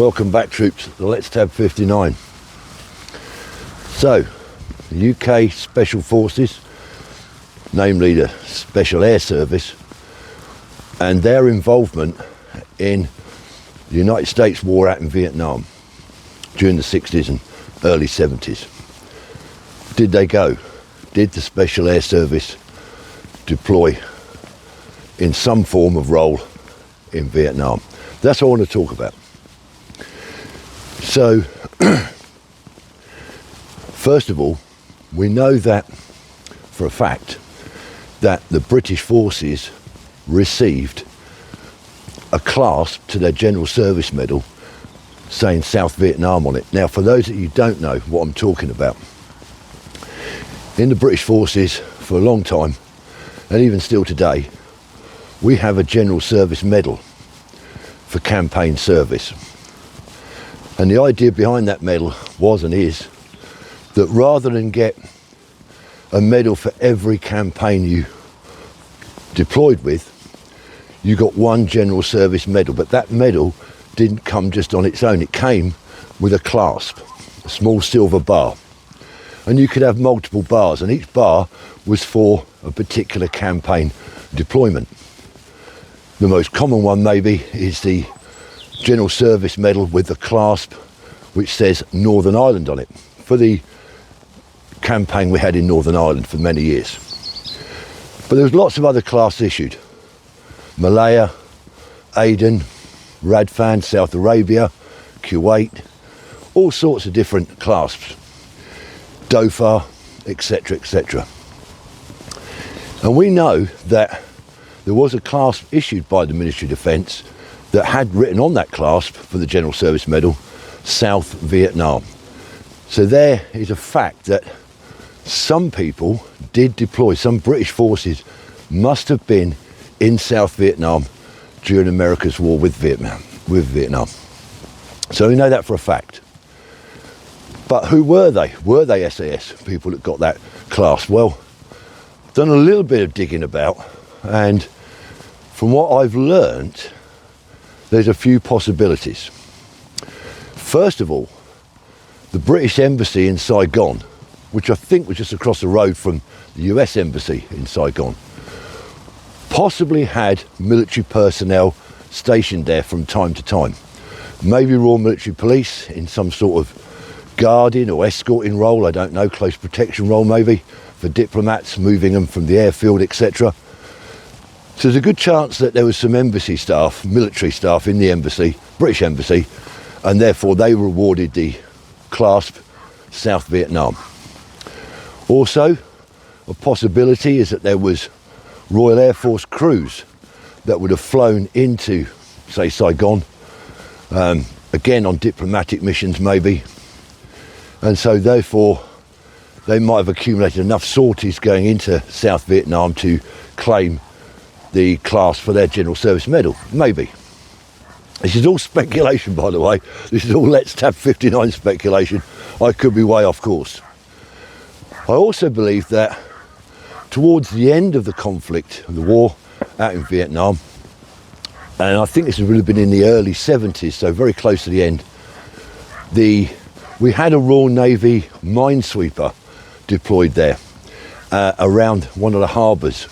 Welcome back, troops, to Let's Tab 59. So, the UK Special Forces, namely the Special Air Service, and their involvement in the United States war out in Vietnam during the 60s and early 70s. Did they go? Did the Special Air Service deploy in some form of role in Vietnam? That's what I want to talk about. So, first of all, we know that for a fact that the British forces received a clasp to their General Service Medal saying South Vietnam on it. Now, for those of you who don't know what I'm talking about, in the British forces for a long time, and even still today, we have a General Service Medal for campaign service. And the idea behind that medal was and is that rather than get a medal for every campaign you deployed with, you got one General Service Medal. But that medal didn't come just on its own. It came with a clasp, a small silver bar. And you could have multiple bars, and each bar was for a particular campaign deployment. The most common one maybe is the General Service Medal with the clasp which says Northern Ireland on it, for the campaign we had in Northern Ireland for many years. But there was lots of other clasps issued. Malaya, Aden, Radfan, South Arabia, Kuwait, all sorts of different clasps. Dhofar, etc, etc. And we know that there was a clasp issued by the Ministry of Defence that had written on that clasp for the General Service Medal, South Vietnam. So there is a fact that some people did deploy, some British forces must have been in South Vietnam during America's war with Vietnam. So we know that for a fact. But who were they? Were they SAS, people that got that clasp? Well, I've done a little bit of digging about, and from what I've learnt, there's a few possibilities. First of all, the British Embassy in Saigon, which I think was just across the road from the US Embassy in Saigon, possibly had military personnel stationed there from time to time. Maybe Royal Military Police in some sort of guarding or escorting role, I don't know, close protection role maybe, for diplomats, moving them from the airfield, etc. So there's a good chance that there was some embassy staff, military staff in the embassy, British Embassy, and therefore they were awarded the clasp South Vietnam. Also, a possibility is that there was Royal Air Force crews that would have flown into, say, Saigon, again on diplomatic missions maybe, and so therefore they might have accumulated enough sorties going into South Vietnam to claim the clasp for their General Service Medal, maybe. This is all speculation, by the way. This is all Let's Tab 59 speculation. I could be way off course. I also believe that towards the end of the conflict, the war out in Vietnam, and I think this has really been in the early 70s, so very close to the end, we had a Royal Navy minesweeper deployed there around one of the harbours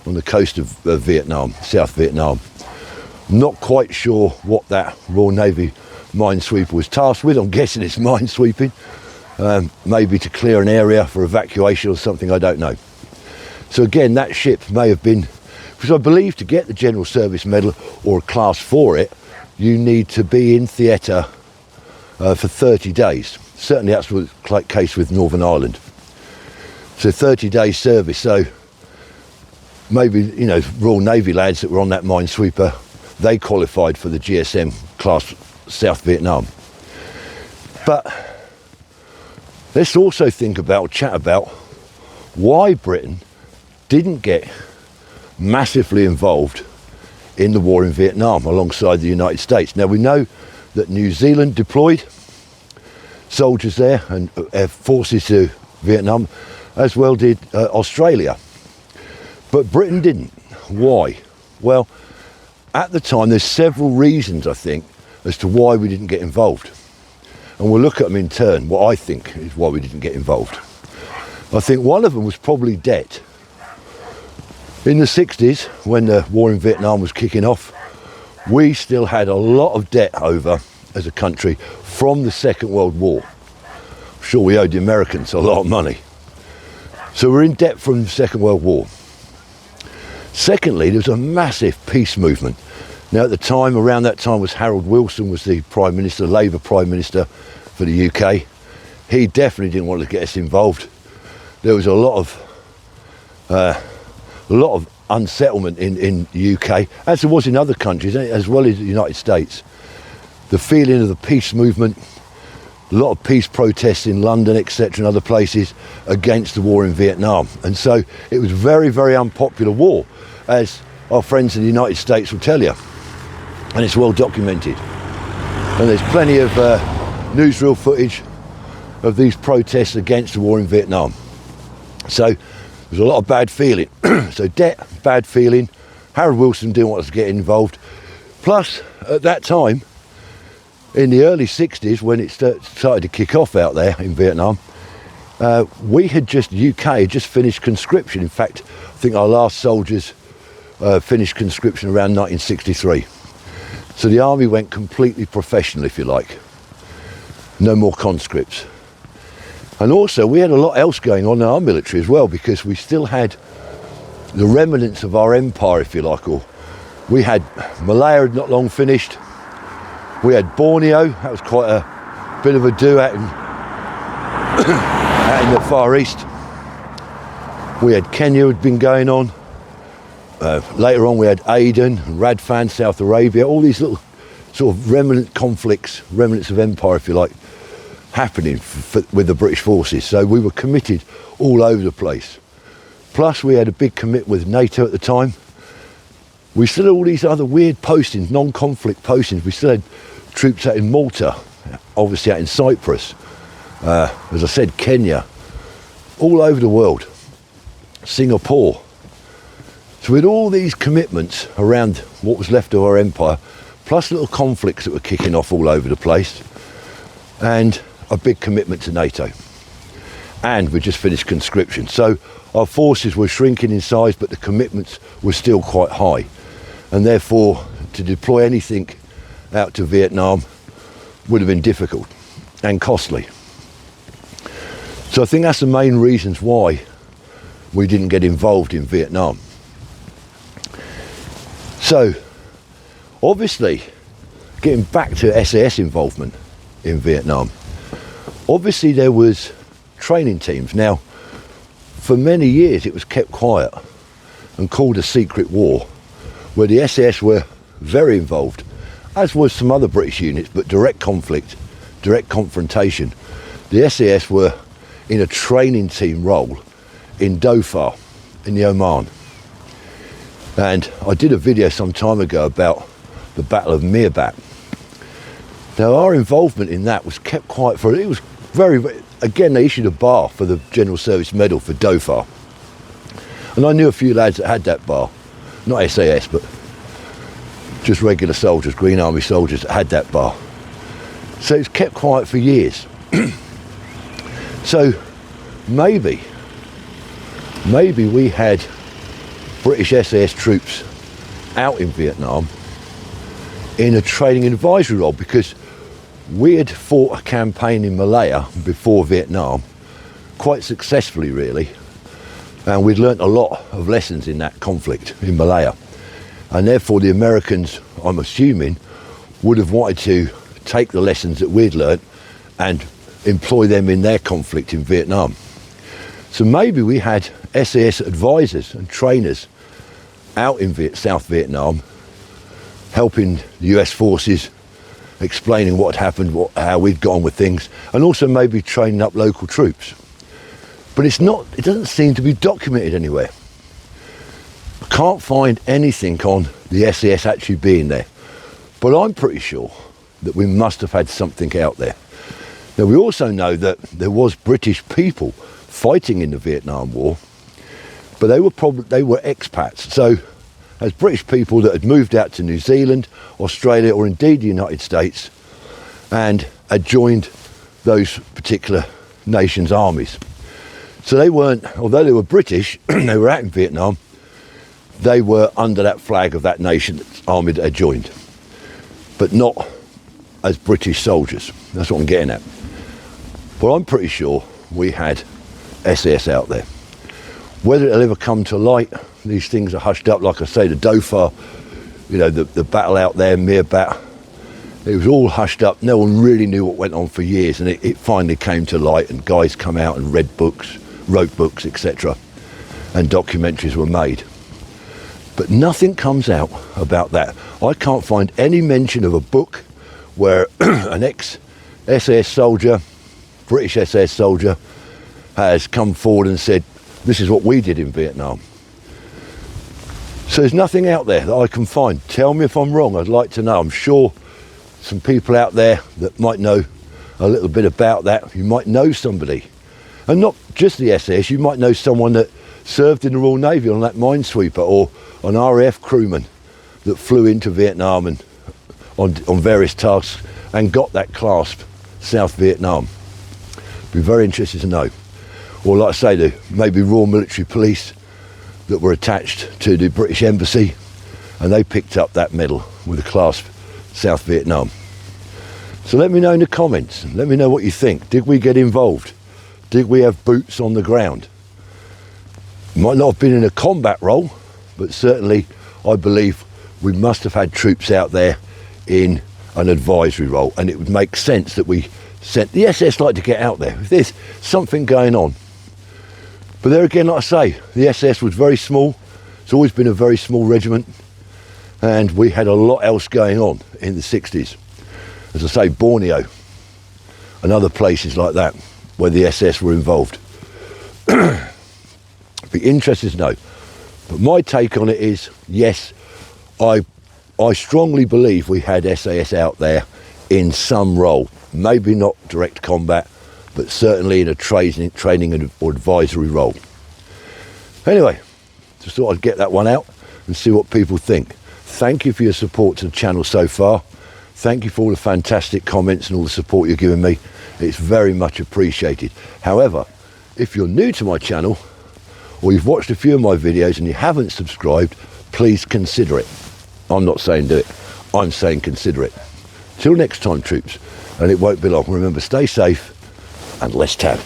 on the coast of Vietnam, South Vietnam. Not quite sure what that Royal Navy minesweeper was tasked with. I'm guessing it's minesweeping, maybe to clear an area for evacuation or something, I don't know. So again, that ship may have been, because I believe to get the General Service Medal or a class for it, you need to be in theatre for 30 days. Certainly that's the case with Northern Ireland. So 30 days service, so maybe, you know, Royal Navy lads that were on that minesweeper, they qualified for the GSM class South Vietnam. But let's also think about, or chat about, why Britain didn't get massively involved in the war in Vietnam alongside the United States. Now we know that New Zealand deployed soldiers there and forces to Vietnam, as well did Australia. But Britain didn't. Why? Well, at the time, there's several reasons, I think, as to why we didn't get involved. And we'll look at them in turn, what I think is why we didn't get involved. I think one of them was probably debt. In the 60s, when the war in Vietnam was kicking off, we still had a lot of debt over as a country from the Second World War. I'm sure we owed the Americans a lot of money. So we're in debt from the Second World War. Secondly, there was a massive peace movement. Now at the time, around that time was Harold Wilson was the Prime Minister, Labour Prime Minister for the UK. He definitely didn't want to get us involved. There was a lot of unsettlement in the UK, as there was in other countries, as well as the United States. The feeling of the peace movement, a lot of peace protests in London, etc., and other places against the war in Vietnam. And so it was very, very unpopular war, as our friends in the United States will tell you. And it's well documented. And there's plenty of newsreel footage of these protests against the war in Vietnam. So there's a lot of bad feeling. So debt, bad feeling. Harold Wilson didn't want us to get involved. Plus, at that time, in the early 60s, when it started to kick off out there in Vietnam, we had UK had just finished conscription. In fact, I think our last soldiers finished conscription around 1963. So the army went completely professional, if you like. No more conscripts. And also we had a lot else going on in our military as well, because we still had the remnants of our empire, if you like. Or we had Malaya had not long finished. We had Borneo, that was quite a bit of a do out in the Far East. We had Kenya had been going on. Later on we had Aden, Radfan, South Arabia, all these little sort of remnant conflicts, remnants of empire, if you like, happening with the British forces. So we were committed all over the place. Plus we had a big commitment with NATO at the time. We still had all these other weird postings, non-conflict postings. We still had troops out in Malta, obviously out in Cyprus, as I said, Kenya, all over the world, Singapore. So we had all these commitments around what was left of our empire, plus little conflicts that were kicking off all over the place, and a big commitment to NATO. And we just finished conscription. So our forces were shrinking in size, but the commitments were still quite high. And therefore, to deploy anything out to Vietnam would have been difficult and costly. So I think that's the main reasons why we didn't get involved in Vietnam. So, obviously, getting back to SAS involvement in Vietnam, obviously there was training teams. Now, for many years it was kept quiet and called a secret war, where the SAS were very involved, as was some other British units, but direct conflict, direct confrontation. The SAS were in a training team role in Dhofar, in the Oman. And I did a video some time ago about the Battle of Mirbat. Now our involvement in that was kept quiet for, it was very, again they issued a bar for the General Service Medal for Dhofar. And I knew a few lads that had that bar, not SAS, but just regular soldiers, Green Army soldiers that had that bar. So it's kept quiet for years. So maybe we had British SAS troops out in Vietnam in a training and advisory role, because we had fought a campaign in Malaya before Vietnam, quite successfully really, and we'd learnt a lot of lessons in that conflict in Malaya. And therefore the Americans, I'm assuming, would have wanted to take the lessons that we'd learnt and employ them in their conflict in Vietnam. So maybe we had SAS advisors and trainers out in South Vietnam, helping the US forces, explaining what had happened, how we'd gone with things, and also maybe training up local troops. But it doesn't seem to be documented anywhere. I can't find anything on the SAS actually being there, but I'm pretty sure that we must have had something out there. Now we also know that there was British people fighting in the Vietnam War, but they were expats. So as British people that had moved out to New Zealand, Australia, or indeed the United States, and had joined those particular nations' armies. So they weren't, although they were British, they were out in Vietnam, they were under that flag of that nation's army that had joined, but not as British soldiers. That's what I'm getting at. But I'm pretty sure we had SAS out there. Whether it'll ever come to light, these things are hushed up. Like I say, the Dhofar, you know, the battle out there, Mirbat, it was all hushed up. No one really knew what went on for years, and it finally came to light, and guys come out and read books, wrote books, etc., and documentaries were made. But nothing comes out about that. I can't find any mention of a book where an ex-SAS soldier, British SAS soldier, has come forward and said, this is what we did in Vietnam. So there's nothing out there that I can find. Tell me if I'm wrong, I'd like to know. I'm sure some people out there that might know a little bit about that. You might know somebody. And not just the SAS, you might know someone that served in the Royal Navy on that minesweeper, or an RAF crewman that flew into Vietnam and on various tasks and got that clasp, South Vietnam. Be very interested to know. Or like I say, the maybe Royal Military Police that were attached to the British Embassy, and they picked up that medal with the clasp South Vietnam. So let me know in the comments. Let me know what you think. Did we get involved? Did we have boots on the ground? Might not have been in a combat role, but certainly I believe we must have had troops out there in an advisory role, and it would make sense that we sent the SS like to get out there if there's something going on. But there again, like I say, the SS was very small. It's always been a very small regiment, and we had a lot else going on in the 60s. As I say, Borneo and other places like that where the SS were involved. Be interested to know. But my take on it is, yes, I strongly believe we had SAS out there in some role. Maybe not direct combat, but certainly in a training and or advisory role. Anyway, just thought I'd get that one out and see what people think. Thank you for your support to the channel so far. Thank you for all the fantastic comments and all the support you're giving me. It's very much appreciated. However, if you're new to my channel, or you've watched a few of my videos and you haven't subscribed, please consider it. I'm not saying do it, I'm saying consider it. Till next time, troops, and it won't be long. Remember, stay safe and let's tab.